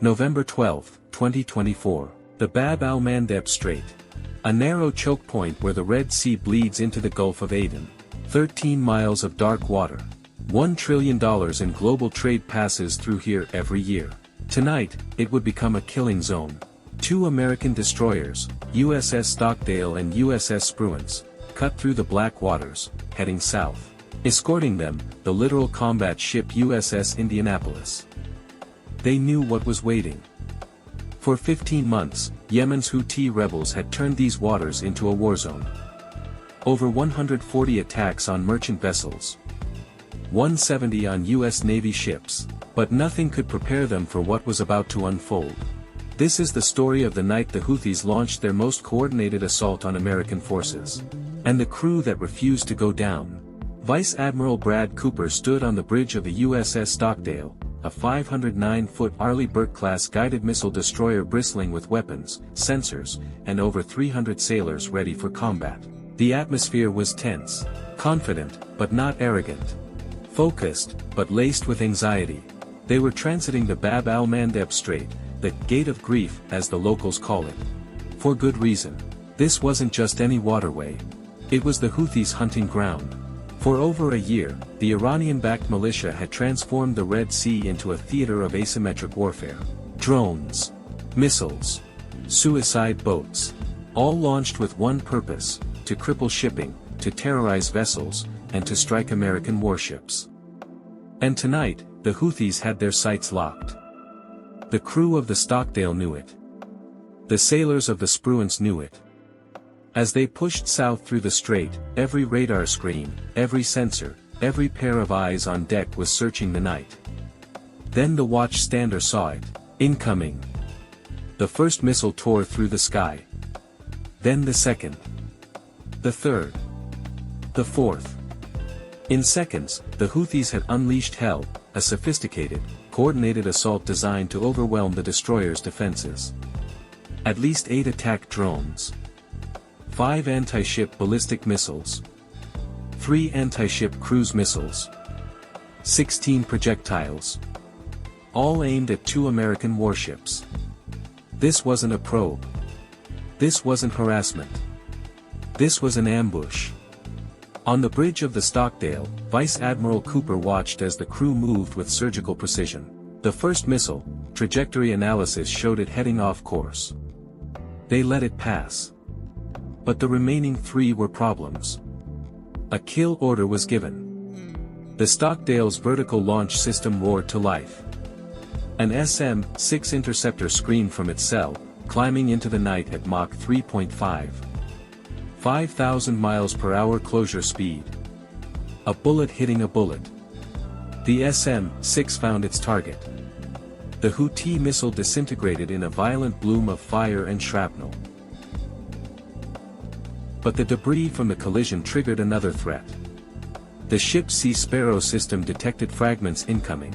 November 12, 2024. The Bab al-Mandeb Strait. A narrow choke point where the Red Sea bleeds into the Gulf of Aden. 13 miles of dark water. $1 trillion in global trade passes through here every year. Tonight, it would become a killing zone. Two American destroyers, USS Stockdale and USS Spruance, cut through the black waters, heading south. Escorting them, the littoral combat ship USS Indianapolis. They knew what was waiting. For 15 months, Yemen's Houthi rebels had turned these waters into a war zone. Over 140 attacks on merchant vessels. 170 on U.S. Navy ships, but nothing could prepare them for what was about to unfold. This is the story of the night the Houthis launched their most coordinated assault on American forces. And the crew that refused to go down. Vice Admiral Brad Cooper stood on the bridge of the USS Stockdale, a 509-foot Arleigh Burke-class guided missile destroyer bristling with weapons, sensors, and over 300 sailors ready for combat. The atmosphere was tense, confident, but not arrogant. Focused, but laced with anxiety. They were transiting the Bab al-Mandeb Strait, the Gate of Grief, as the locals call it. For good reason. This wasn't just any waterway. It was the Houthis' hunting ground. For over a year, the Iranian-backed militia had transformed the Red Sea into a theater of asymmetric warfare. Drones, missiles, suicide boats. All launched with one purpose: to cripple shipping, to terrorize vessels, and to strike American warships. And tonight, the Houthis had their sights locked. The crew of the Stockdale knew it. The sailors of the Spruance knew it. As they pushed south through the strait, every radar screen, every sensor, every pair of eyes on deck was searching the night. Then the watchstander saw it. Incoming. The first missile tore through the sky. Then the second. The third. The fourth. In seconds, the Houthis had unleashed hell, a sophisticated, coordinated assault designed to overwhelm the destroyer's defenses. At least 8 attack drones. 5 anti-ship ballistic missiles. 3 anti-ship cruise missiles. 16 projectiles. All aimed at 2 American warships. This wasn't a probe. This wasn't harassment. This was an ambush. On the bridge of the Stockdale, Vice Admiral Cooper watched as the crew moved with surgical precision. The first missile, trajectory analysis showed it heading off course. They let it pass. But the remaining 3 were problems. A kill order was given. The Stockdale's vertical launch system roared to life. An SM-6 interceptor screamed from its cell, climbing into the night at Mach 3.5. 5,000 miles per hour closure speed. A bullet hitting a bullet. The SM-6 found its target. The Houthi missile disintegrated in a violent bloom of fire and shrapnel. But the debris from the collision triggered another threat. The ship's Sea Sparrow system detected fragments incoming.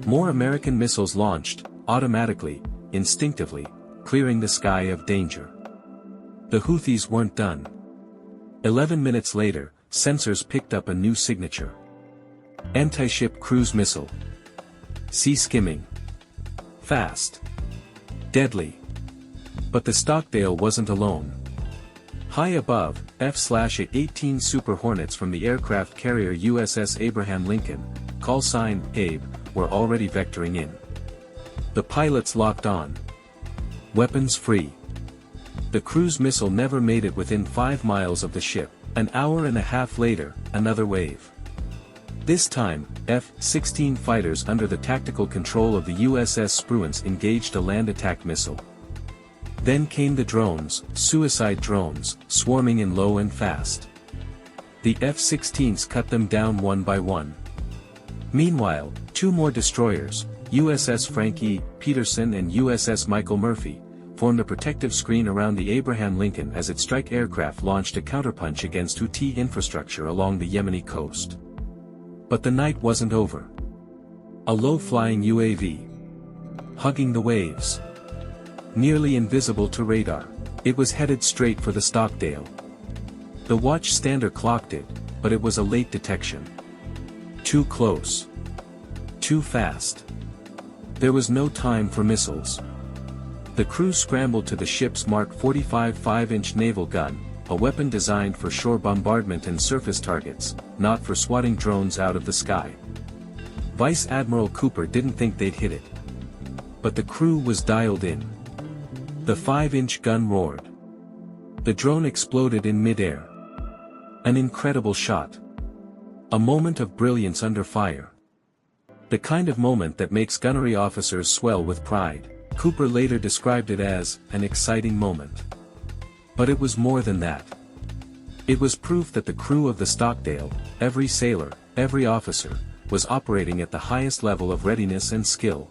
More American missiles launched, automatically, instinctively, clearing the sky of danger. The Houthis weren't done. 11 minutes later, sensors picked up a new signature. Anti-ship cruise missile. Sea skimming. Fast. Deadly. But the Stockdale wasn't alone. High above, F/A-18 Super Hornets from the aircraft carrier USS Abraham Lincoln, call sign Abe, were already vectoring in. The pilots locked on. Weapons free. The cruise missile never made it within 5 miles of the ship. An hour and a half later, another wave. This time, F-16 fighters under the tactical control of the USS Spruance engaged a land attack missile. Then came the drones, suicide drones, swarming in low and fast. The F-16s cut them down one by one. Meanwhile, 2 more destroyers, USS Frank E. Peterson and USS Michael Murphy, formed a protective screen around the Abraham Lincoln as its strike aircraft launched a counterpunch against Houthi infrastructure along the Yemeni coast. But the night wasn't over. A low-flying UAV. Hugging the waves. Nearly invisible to radar. It was headed straight for the Stockdale. The watchstander clocked it, but it was a late detection. Too close. Too fast. There was no time for missiles. The crew scrambled to the ship's Mark 45 5-inch naval gun, a weapon designed for shore bombardment and surface targets, not for swatting drones out of the sky. Vice Admiral Cooper didn't think they'd hit it. But the crew was dialed in. The 5-inch gun roared. The drone exploded in mid-air. An incredible shot. A moment of brilliance under fire. The kind of moment that makes gunnery officers swell with pride. Cooper later described it as an exciting moment. But it was more than that. It was proof that the crew of the Stockdale, every sailor, every officer, was operating at the highest level of readiness and skill.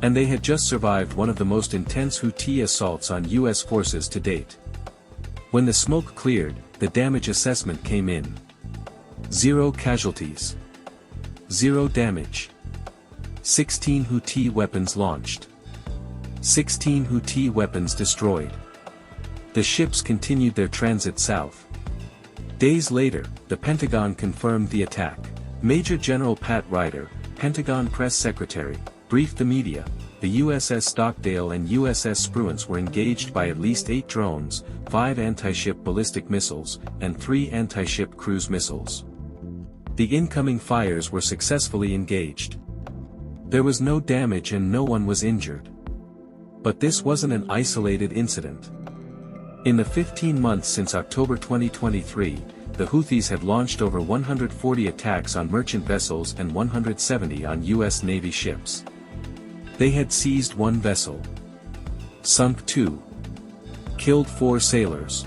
And they had just survived one of the most intense Houthi assaults on U.S. forces to date. When the smoke cleared, the damage assessment came in. 0 casualties. 0 damage. 16 Houthi weapons launched. 16 Houthi weapons destroyed. The ships continued their transit south. Days later, the Pentagon confirmed the attack. Major General Pat Ryder, Pentagon Press Secretary, briefed the media. The USS Stockdale and USS Spruance were engaged by at least 8 drones, 5 anti-ship ballistic missiles, and 3 anti-ship cruise missiles. The incoming fires were successfully engaged. There was no damage and no one was injured. But this wasn't an isolated incident. In the 15 months since October 2023, the Houthis had launched over 140 attacks on merchant vessels and 170 on U.S. Navy ships. They had seized 1 vessel. Sunk 2. Killed 4 sailors.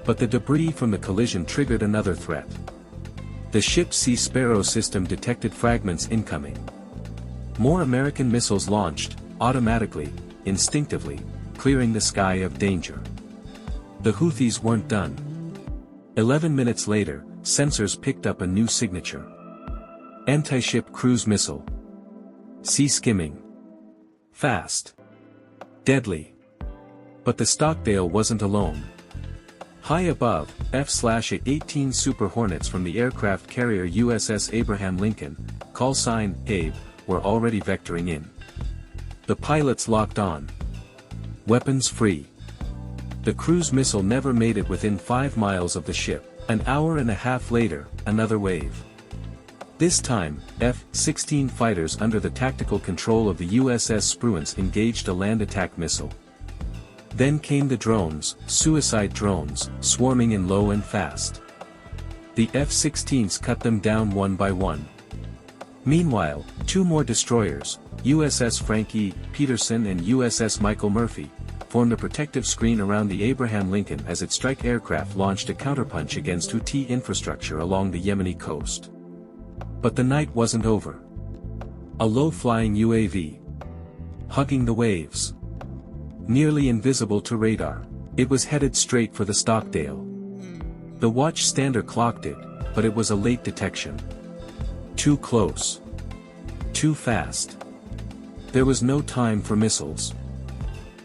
But the debris from the collision triggered another threat. The ship's Sea Sparrow system detected fragments incoming. More American missiles launched, automatically, instinctively, clearing the sky of danger. The Houthis weren't done. 11 minutes later, sensors picked up a new signature. Anti-ship cruise missile. Sea skimming. Fast. Deadly. But the Stockdale wasn't alone. High above, F/A-18 Super Hornets from the aircraft carrier USS Abraham Lincoln, call sign Abe, were already vectoring in. The pilots locked on. Weapons free. The cruise missile never made it within 5 miles of the ship. An hour and a half later, another wave. This time, F-16 fighters under the tactical control of the USS Spruance engaged a land attack missile. Then came the drones, suicide drones, swarming in low and fast. The F-16s cut them down one by one. Meanwhile, 2 more destroyers, USS Frank E. Peterson and USS Michael Murphy, formed a protective screen around the Abraham Lincoln as its strike aircraft launched a counterpunch against Houthi infrastructure along the Yemeni coast. But the night wasn't over. A low-flying UAV. Hugging the waves. Nearly invisible to radar, it was headed straight for the Stockdale. The watchstander clocked it, but it was a late detection. Too close. Too fast. There was no time for missiles.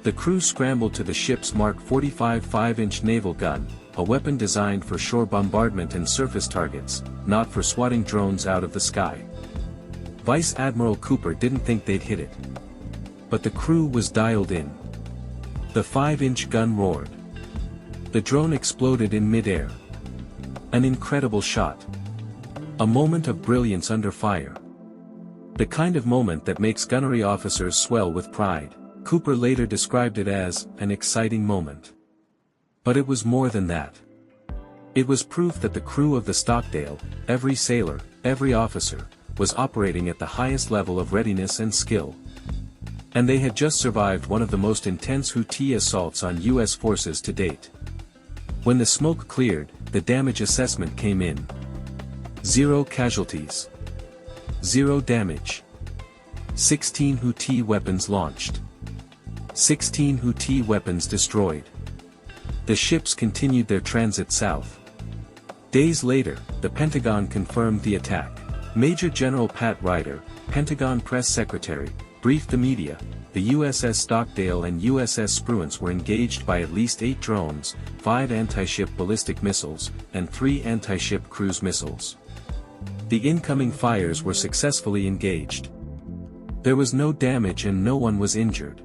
The crew scrambled to the ship's Mark 45 5-inch naval gun, a weapon designed for shore bombardment and surface targets, not for swatting drones out of the sky. Vice Admiral Cooper didn't think they'd hit it. But the crew was dialed in. The 5-inch gun roared. The drone exploded in mid-air. An incredible shot. A moment of brilliance under fire. The kind of moment that makes gunnery officers swell with pride. Cooper later described it as an exciting moment. But it was more than that. It was proof that the crew of the Stockdale, every sailor, every officer, was operating at the highest level of readiness and skill. And they had just survived one of the most intense Houthi assaults on U.S. forces to date. When the smoke cleared, the damage assessment came in. 0 casualties. 0 damage. 16 Houthi weapons launched. 16 Houthi weapons destroyed. The ships continued their transit south. Days later, the Pentagon confirmed the attack. Major General Pat Ryder, Pentagon Press Secretary, briefed the media. The USS Stockdale and USS Spruance were engaged by at least 8 drones, 5 anti-ship ballistic missiles, and 3 anti-ship cruise missiles. The incoming fires were successfully engaged. There was no damage and no one was injured.